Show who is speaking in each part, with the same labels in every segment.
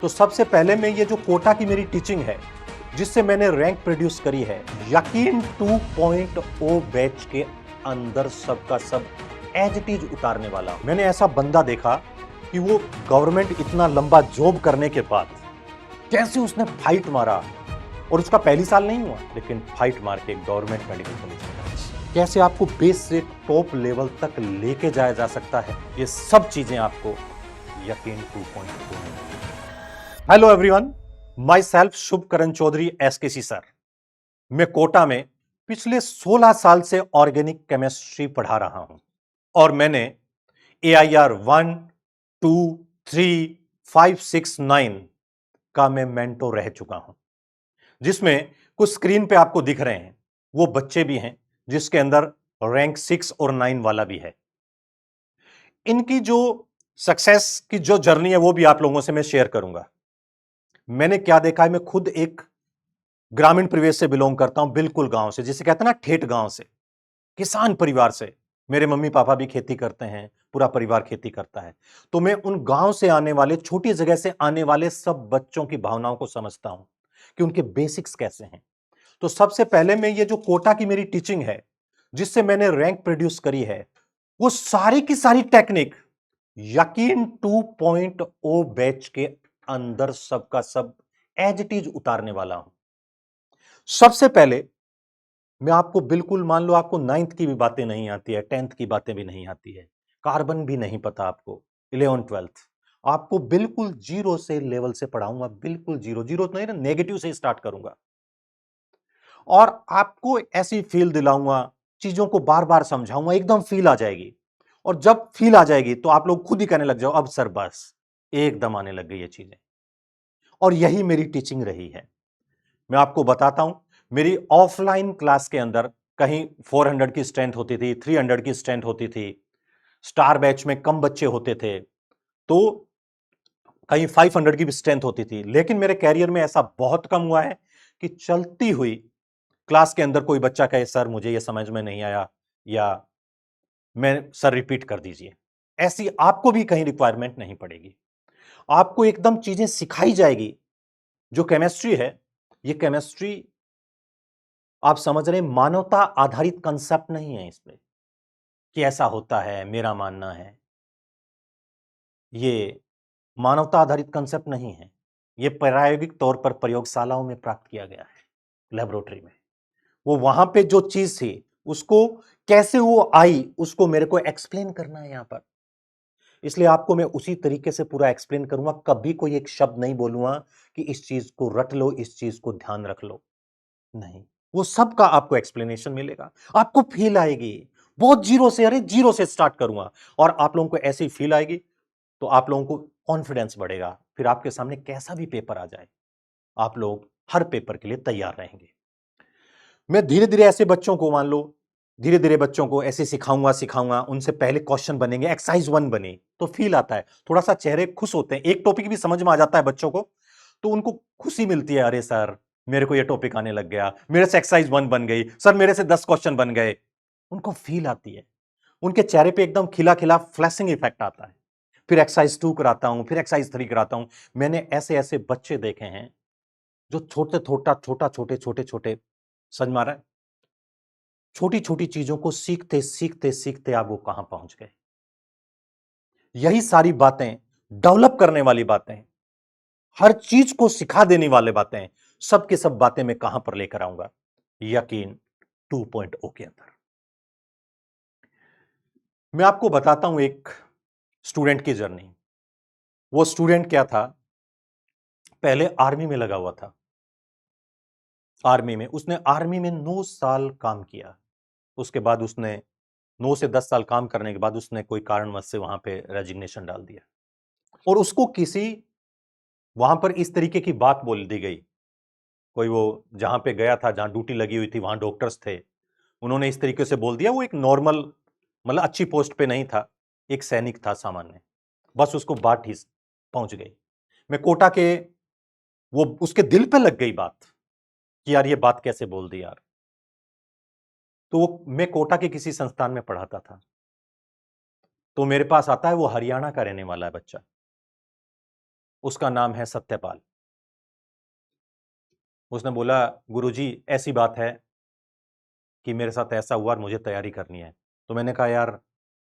Speaker 1: तो सबसे पहले मैं ये जो कोटा की मेरी टीचिंग है जिससे मैंने रैंक प्रोड्यूस करी है, यकीन 2.0 बैच के अंदर सबका सब एज इट इज उतारने वाला हूं। मैंने ऐसा बंदा देखा कि वो गवर्नमेंट इतना लंबा जॉब करने के बाद कैसे उसने फाइट मारा, और उसका पहली साल नहीं हुआ लेकिन फाइट मार के गवर्नमेंट मेडिकल कॉलेज में कैसे आपको बेस से टॉप लेवल तक लेके जाया जा सकता है, ये सब चीजें आपको यकीन 2.0 में। Hello everyone, myself Shubhkaran Chaudhary SKC sir. मैं कोटा में पिछले 16 साल से ऑर्गेनिक केमिस्ट्री पढ़ा रहा हूं और मैंने AIR 1, 2, 3, 5, 6, 9 का मैं मेंटोर रह चुका हूं, जिसमें कुछ स्क्रीन पे आपको दिख रहे हैं वो बच्चे भी हैं जिसके अंदर रैंक 6 और 9 वाला भी है। इनकी जो सक्सेस की जो जर्नी है वो भी आप लोगों से मैं शेयर करूंगा। मैंने क्या देखा है, मैं खुद एक ग्रामीण परिवेश से बिलोंग करता हूं, बिल्कुल गांव से, जिसे कहते हैं ना ठेठ गांव से, किसान परिवार से। मेरे मम्मी पापा भी खेती करते हैं, पूरा परिवार खेती करता है। तो मैं उन गांव से आने वाले, छोटी जगह से आने वाले सब बच्चों की भावनाओं को समझता हूं कि उनके बेसिक्स कैसे हैं। तो सबसे पहले मैं ये जो कोटा की मेरी टीचिंग है जिससे मैंने रैंक प्रोड्यूस करी है, वो सारी की सारी टेक्निक यकीन 2.0 बैच के अंदर सबका सब एज इट इज उतारने वाला हूं। सबसे पहले मैं आपको बिल्कुल, मान लो आपको 9th की भी बातें नहीं आती है, 10th की बातें भी नहीं आती है, कार्बन भी नहीं पता आपको, 11 12th, आपको बिल्कुल जीरो से लेवल से पढ़ाऊंगा, बिल्कुल जीरो जीरो तो नहीं ना, नेगेटिव से स्टार्ट करूंगा और आपको ऐसी फील दिलाऊंगा, चीजों को बार बार समझाऊंगा, एकदम फील आ जाएगी। और जब फील आ जाएगी तो आप लोग खुद ही कहने लग जाओ अब सर बस, एकदम आने लग गई ये चीजें। और यही मेरी टीचिंग रही है। मैं आपको बताता हूं, मेरी ऑफलाइन क्लास के अंदर कहीं 400 की स्ट्रेंथ होती थी, 300 की स्ट्रेंथ होती थी, स्टार बैच में कम बच्चे होते थे, तो कहीं 500 की भी स्ट्रेंथ होती थी। लेकिन मेरे कैरियर में ऐसा बहुत कम हुआ है कि चलती हुई क्लास के अंदर कोई बच्चा कहे सर मुझे ये समझ में नहीं आया, या मैं सर रिपीट कर दीजिए। ऐसी आपको भी कहीं रिक्वायरमेंट नहीं पड़ेगी, आपको एकदम चीजें सिखाई जाएगी। जो केमिस्ट्री है, ये केमिस्ट्री आप समझ रहे हैं, मानवता आधारित कंसेप्ट नहीं है इसमें कि ऐसा होता है, मेरा मानना है। ये मानवता आधारित कंसेप्ट नहीं है, ये प्रायोगिक तौर पर प्रयोगशालाओं में प्राप्त किया गया है, लेबोरेटरी में। वो वहां पे जो चीज थी उसको कैसे वो आई, उसको मेरे को एक्सप्लेन करना है यहां पर। इसलिए आपको मैं उसी तरीके से पूरा एक्सप्लेन करूंगा, कभी कोई एक शब्द नहीं बोलूंगा कि इस चीज को रट लो, इस चीज को ध्यान रख लो, नहीं। वो सब का आपको एक्सप्लेनेशन मिलेगा, आपको फील आएगी बहुत जीरो से, अरे जीरो से स्टार्ट करूंगा और आप लोगों को ऐसी फील आएगी तो आप लोगों को कॉन्फिडेंस बढ़ेगा। फिर आपके सामने कैसा भी पेपर आ जाए, आप लोग हर पेपर के लिए तैयार रहेंगे। मैं धीरे धीरे ऐसे बच्चों को, मान लो धीरे धीरे बच्चों को ऐसे सिखाऊंगा सिखाऊंगा, उनसे पहले क्वेश्चन बनेंगे, एक्सरसाइज 1 बने तो फील आता है, थोड़ा सा चेहरे खुश होते हैं, एक टॉपिक भी समझ में आ जाता है बच्चों को तो उनको खुशी मिलती है, अरे सर मेरे को ये टॉपिक आने लग गया, मेरे से एक्सरसाइज 1 बन गई, सर मेरे से 10 क्वेश्चन बन गए। उनको फील आती है, उनके चेहरे पे एकदम खिला खिला फ्लैशिंग इफेक्ट आता है। फिर एक्सरसाइज 2 कराता हूं, फिर एक्सरसाइज 3 कराता हूं। मैंने ऐसे ऐसे बच्चे देखे हैं जो छोटे छोटा छोटा छोटे छोटे छोटे, समझ में आ रहा है, छोटी छोटी चीजों को सीखते सीखते सीखते आप वो कहां पहुंच गए। यही सारी बातें, डेवलप करने वाली बातें, हर चीज को सिखा देने वाले बातें, सब के सब बातें मैं कहां पर लेकर आऊंगा, यकीन 2.0 के अंदर। मैं आपको बताता हूं एक स्टूडेंट की जर्नी। वो स्टूडेंट क्या था, पहले आर्मी में लगा हुआ था। आर्मी में उसने, आर्मी में 9 साल काम किया। उसके बाद उसने 9 से 10 साल काम करने के बाद उसने कोई कारणवश से वहां पे रेजिग्नेशन डाल दिया और उसको किसी, वहां पर इस तरीके की बात बोल दी गई। कोई वो जहां पे गया था, जहां ड्यूटी लगी हुई थी, वहां डॉक्टर्स थे, उन्होंने इस तरीके से बोल दिया, वो एक नॉर्मल, मतलब अच्छी पोस्ट पे नहीं था, एक सैनिक था सामान्य, बस उसको बात ही पहुंच गई। मैं कोटा के, वो उसके दिल पे लग गई बात कि यार ये बात कैसे बोल दी यार। तो मैं कोटा के किसी संस्थान में पढ़ाता था, तो मेरे पास आता है, वो हरियाणा का रहने वाला है बच्चा। उसका नाम है सत्यपाल। उसने बोला गुरुजी ऐसी बात है कि मेरे साथ ऐसा हुआ और मुझे तैयारी करनी है। तो मैंने कहा यार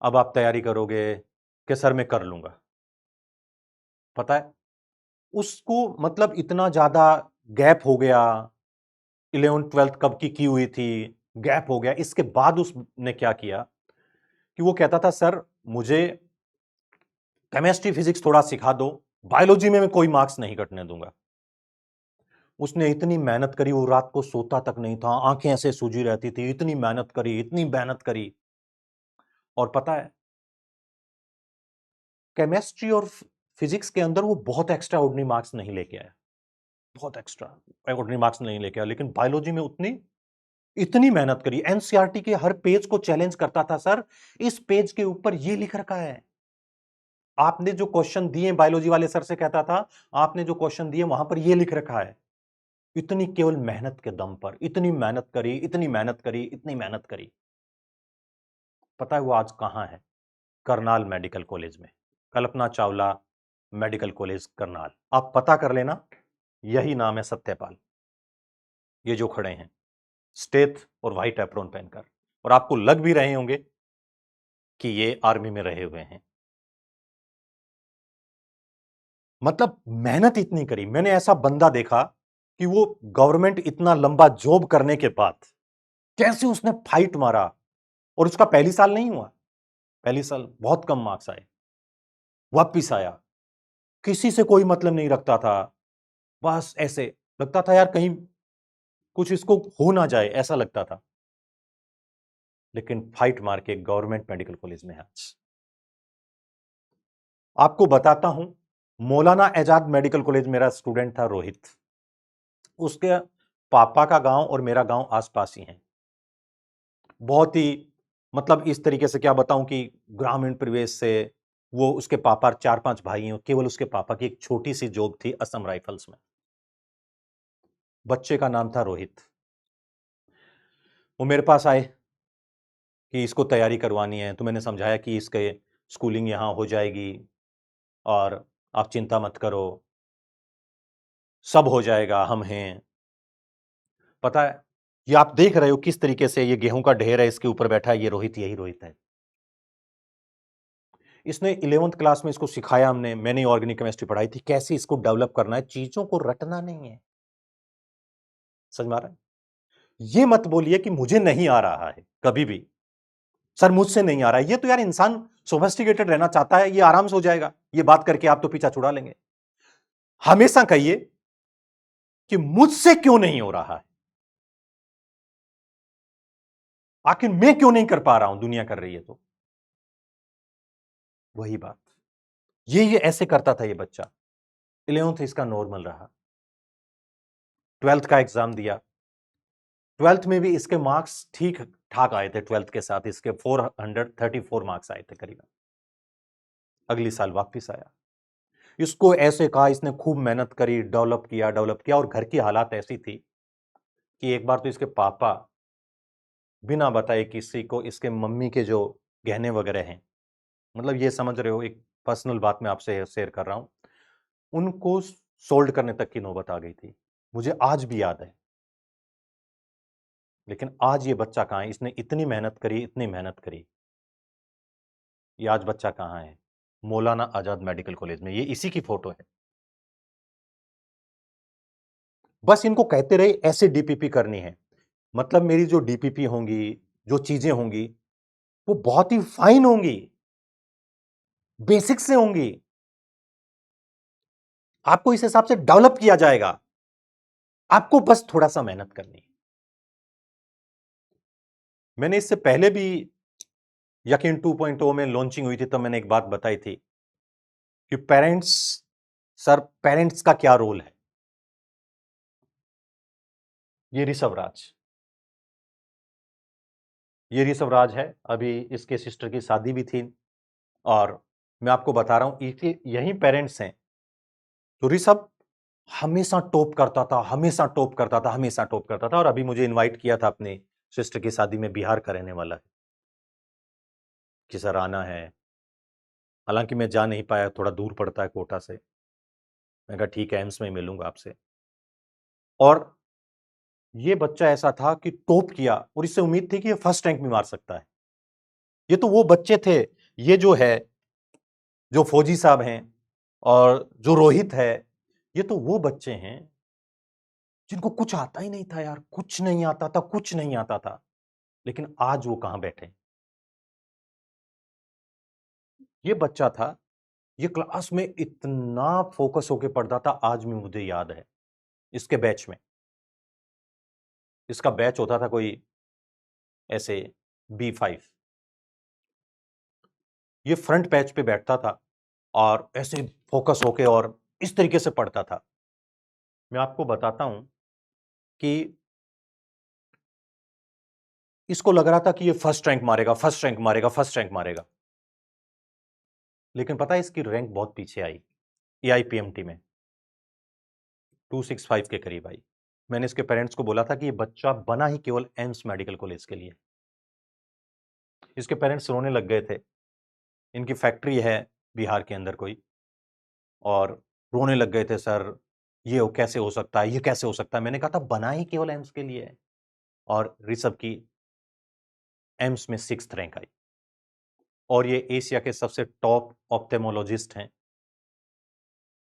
Speaker 1: अब आप तैयारी करोगे कि सर मैं कर लूंगा। पता है उसको मतलब इतना ज्यादा गैप हो गया, 11th 12th कब की हुई थी, गैप हो गया। इसके बाद उसने क्या किया कि वो कहता था सर मुझे केमिस्ट्री फिजिक्स थोड़ा सिखा दो, बायोलॉजी में मैं कोई मार्क्स नहीं कटने दूंगा। उसने इतनी मेहनत करी, वो रात को सोता तक नहीं था, आंखें ऐसे सूजी रहती थी, इतनी मेहनत करी, इतनी मेहनत करी। और पता है केमिस्ट्री और फिजिक्स के अंदर वो बहुत एक्स्ट्रा ऑर्डिनरी मार्क्स नहीं लेके आया, बहुत एक्स्ट्रा ऑर्डिनरी मार्क्स नहीं लेके आया, लेकिन बायोलॉजी में उतनी इतनी मेहनत करी। एनसीईआरटी के हर पेज को चैलेंज करता था, सर इस पेज के ऊपर ये लिख रखा है, आपने जो क्वेश्चन दिए, बायोलॉजी वाले सर से कहता था आपने जो क्वेश्चन दिए वहां पर ये लिख रखा है। इतनी केवल मेहनत के दम पर इतनी मेहनत करी, इतनी मेहनत करी, इतनी मेहनत करी। पता है वो आज कहां है? करनाल मेडिकल कॉलेज में, कल्पना चावला मेडिकल कॉलेज करनाल। आप पता कर लेना, यही नाम है सत्यपाल। ये जो खड़े हैं स्टेथ और व्हाइट एप्रोन पहनकर, और आपको लग भी रहे होंगे कि ये आर्मी में रहे हुए हैं। मतलब मेहनत इतनी करी। मैंने ऐसा बंदा देखा कि वो गवर्नमेंट इतना लंबा जॉब करने के बाद कैसे उसने फाइट मारा, और उसका पहली साल नहीं हुआ, पहली साल बहुत कम मार्क्स आए, वापिस आया, किसी से कोई मतलब नहीं रखता था, बस ऐसे लगता था यार कहीं कुछ इसको हो ना जाए, ऐसा लगता था। लेकिन फाइट मार के गवर्नमेंट मेडिकल कॉलेज में है आज। आपको बताता हूं, मौलाना आजाद मेडिकल कॉलेज मेरा स्टूडेंट था रोहित, उसके पापा का गांव और मेरा गांव आसपास ही है। बहुत ही मतलब इस तरीके से क्या बताऊं कि ग्रामीण परिवेश से, वो उसके पापा 4-5 भाई हैं, केवल उसके पापा की एक छोटी सी जॉब थी असम राइफल्स में। बच्चे का नाम था रोहित। वो मेरे पास आए कि इसको तैयारी करवानी है, तो मैंने समझाया कि इसके स्कूलिंग यहां हो जाएगी और आप चिंता मत करो, सब हो जाएगा, हम हैं। पता है ये आप देख रहे हो किस तरीके से ये गेहूं का ढेर है, इसके ऊपर बैठा है ये रोहित, यही रोहित है। इसने 11th क्लास में इसको सिखाया, मैंने ऑर्गेनिक केमिस्ट्री पढ़ाई थी, कैसे इसको डेवलप करना है, चीजों को रटना नहीं है। समझ में आ रहा है? ये मत बोलिए कि मुझे नहीं आ रहा है कभी भी, सर मुझसे नहीं आ रहा है। ये तो यार इंसान सोफिस्टिकेटेड रहना चाहता है, ये आराम से हो जाएगा, ये बात करके आप तो पीछा छुड़ा लेंगे। हमेशा कहिए कि मुझसे क्यों नहीं हो रहा है, आखिर मैं क्यों नहीं कर पा रहा हूं, दुनिया कर रही है तो। वही बात, ये ऐसे करता था ये बच्चा। 11th इसका नॉर्मल रहा, 12th का एग्जाम दिया, 12th में भी इसके मार्क्स ठीक ठाक आए थे, 12th के साथ इसके 434 मार्क्स आए थे करीबन। अगली साल वापस आया, इसको ऐसे कहा, इसने खूब मेहनत करी, डेवलप किया, और घर की हालात ऐसी थी कि एक बार तो इसके पापा बिना बताए किसी को इसके मम्मी के जो गहने वगैरह हैं, मतलब ये समझ रहे हो, एक पर्सनल बात मैं आपसे शेयर कर रहा हूं, उनको सोल्ड करने तक की नौबत आ गई थी, मुझे आज भी याद है। लेकिन आज ये बच्चा कहां है? इसने इतनी मेहनत करी, इतनी मेहनत करी, ये आज बच्चा कहां है? मौलाना आजाद मेडिकल कॉलेज में। ये इसी की फोटो है। बस इनको कहते रहे ऐसे डीपीपी करनी है, मतलब मेरी जो डीपीपी होंगी, जो चीजें होंगी, वो बहुत ही फाइन होंगी, बेसिक से होंगी, आपको इस हिसाब से डेवलप किया जाएगा, आपको बस थोड़ा सा मेहनत करनी है। मैंने इससे पहले भी यकीन 2.0 में लॉन्चिंग हुई थी, तब मैंने एक बात बताई थी कि पेरेंट्स, सर पेरेंट्स का क्या रोल है। ये ऋषभ राज, ये ऋषभ राज है, अभी इसके सिस्टर की शादी भी थी, और मैं आपको बता रहा हूं इसके यही पेरेंट्स हैं। तो ऋषभ हमेशा टॉप करता था, हमेशा टॉप करता था, हमेशा टॉप करता था, और अभी मुझे इनवाइट किया था अपने सिस्टर की शादी में, बिहार का रहने वाला है, कि सर आना है। हालांकि मैं जा नहीं पाया, थोड़ा दूर पड़ता है कोटा से। मैं कहा ठीक है, एम्स में मिलूंगा आपसे। और ये बच्चा ऐसा था कि टॉप किया और इससे उम्मीद थी कि ये फर्स्ट रैंक भी मार सकता है। ये तो वो बच्चे थे, ये जो है, जो फौजी साहब हैं और जो रोहित है, ये तो वो बच्चे हैं जिनको कुछ आता ही नहीं था यार, कुछ नहीं आता था, कुछ नहीं आता था। लेकिन आज वो कहां बैठे। ये बच्चा था, ये क्लास में इतना फोकस होके पढ़ता था, आज भी मुझे याद है। इसके बैच में, इसका बैच होता था कोई ऐसे B5, ये फ्रंट बैच पे बैठता था और ऐसे फोकस होके और इस तरीके से पढ़ता था। मैं आपको बताता हूं कि इसको लग रहा था कि ये फर्स्ट रैंक मारेगा, फर्स्ट रैंक मारेगा, फर्स्ट रैंक मारेगा। लेकिन पता है इसकी रैंक बहुत पीछे आई AIPMT में, 265 के करीब आई। मैंने इसके पेरेंट्स को बोला था कि ये बच्चा बना ही केवल एम्स मेडिकल कॉलेज के लिए। इसके पेरेंट्स रोने लग गए थे। इनकी फैक्ट्री है बिहार के अंदर कोई, और रोने लग गए थे, सर ये कैसे हो सकता है, ये कैसे हो सकता है। मैंने कहा था बना ही केवल एम्स के लिए है। और ऋषभ की एम्स में 6th रैंक आई, और ये एशिया के सबसे टॉप ऑप्थेमोलॉजिस्ट हैं,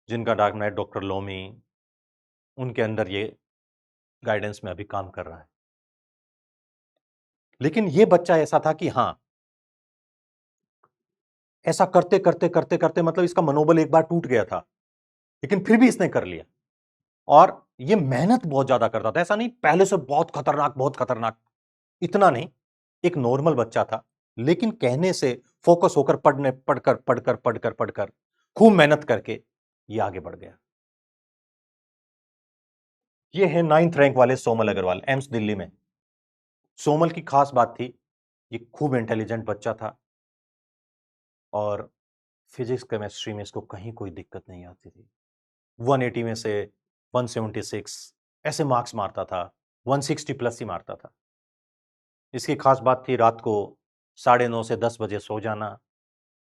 Speaker 1: जिनका डार्क नाइट डॉक्टर लोमी, उनके अंदर ये गाइडेंस में अभी काम कर रहा है। लेकिन ये बच्चा ऐसा था कि हां, ऐसा करते करते करते करते मतलब इसका मनोबल एक बार टूट गया था, लेकिन फिर भी इसने कर लिया। और ये मेहनत बहुत ज्यादा करता था, ऐसा नहीं पहले से बहुत खतरनाक, बहुत खतरनाक, इतना नहीं, एक नॉर्मल बच्चा था। लेकिन कहने से फोकस होकर पढ़ने, पढ़कर पढ़कर पढ़कर पढ़कर खूब मेहनत करके ये आगे बढ़ गया। ये है 9th रैंक वाले सोमल अग्रवाल, एम्स दिल्ली में। सोमल की खास बात थी, ये खूब इंटेलिजेंट बच्चा था और फिजिक्स केमिस्ट्री में इसको कहीं कोई दिक्कत नहीं आती थी। 180 में से 176 ऐसे मार्क्स मारता था, 160 प्लस ही मारता था। इसकी खास बात थी रात को 9:30 से 10 बजे सो जाना,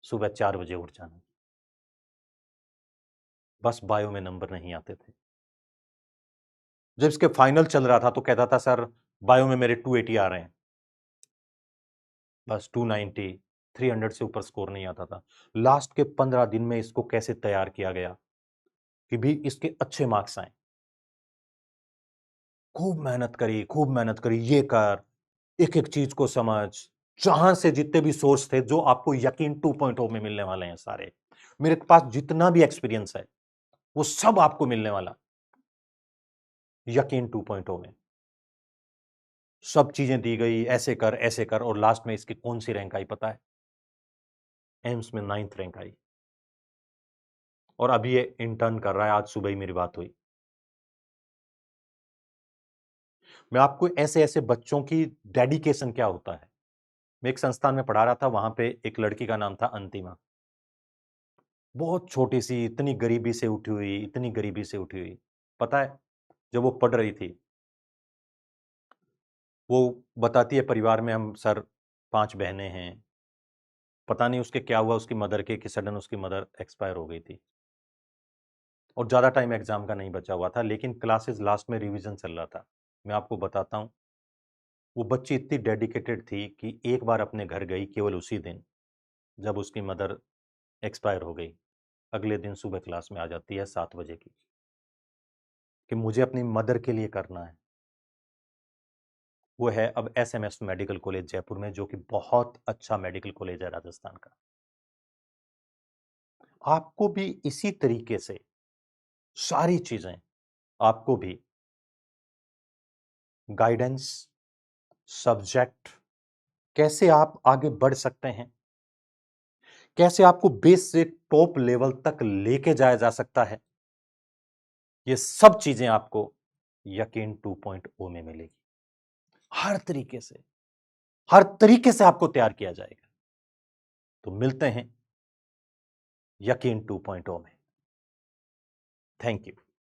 Speaker 1: सुबह 4 बजे उठ जाना। बस बायो में नंबर नहीं आते थे। जब इसके फाइनल चल रहा था तो कहता था सर बायो में मेरे 280 आ रहे हैं, बस 290, 300 से ऊपर स्कोर नहीं आता था। लास्ट के 15 दिन में इसको कैसे तैयार किया गया कि भी इसके अच्छे मार्क्स आए। खूब मेहनत करी, ये कर, एक एक चीज को समझ, जहां से जितने भी सोर्स थे जो आपको यकीन 2.0 में मिलने वाले हैं सारे, मेरे पास जितना भी एक्सपीरियंस है वो सब आपको मिलने वाला यकीन 2.0 में। सब चीजें दी गई, ऐसे कर, और लास्ट में इसकी कौन सी रैंक आई पता है? एम्स में 9th रैंक आई। और अभी ये इंटर्न कर रहा है, आज सुबह ही मेरी बात हुई। मैं आपको ऐसे ऐसे बच्चों की डेडिकेशन क्या होता है, मैं एक संस्थान में पढ़ा रहा था, वहां पे एक लड़की का नाम था अंतिमा। बहुत छोटी सी, इतनी गरीबी से उठी हुई, इतनी गरीबी से उठी हुई। पता है, जब वो पढ़ रही थी, वो बताती है परिवार में हम सर 5 बहनें हैं। पता नहीं उसके क्या हुआ उसकी मदर के कि सडन उसकी मदर एक्सपायर हो गई थी, और ज़्यादा टाइम एग्जाम का नहीं बचा हुआ था, लेकिन क्लासेस लास्ट में रिवीजन चल रहा था। मैं आपको बताता हूँ, वो बच्ची इतनी डेडिकेटेड थी कि एक बार अपने घर गई केवल उसी दिन जब उसकी मदर एक्सपायर हो गई। अगले दिन सुबह क्लास में आ जाती है 7 बजे की, कि मुझे अपनी मदर के लिए करना है। वो है अब SMS मेडिकल कॉलेज जयपुर में, जो कि बहुत अच्छा मेडिकल कॉलेज है राजस्थान का। आपको भी इसी तरीके से सारी चीजें, आपको भी गाइडेंस, सब्जेक्ट, कैसे आप आगे बढ़ सकते हैं, कैसे आपको बेस से टॉप लेवल तक लेके जाया जा सकता है, ये सब चीजें आपको यकीन 2.0 में मिलेगी। हर तरीके से आपको तैयार किया जाएगा। तो मिलते हैं यकीन 2.0 में। Thank you.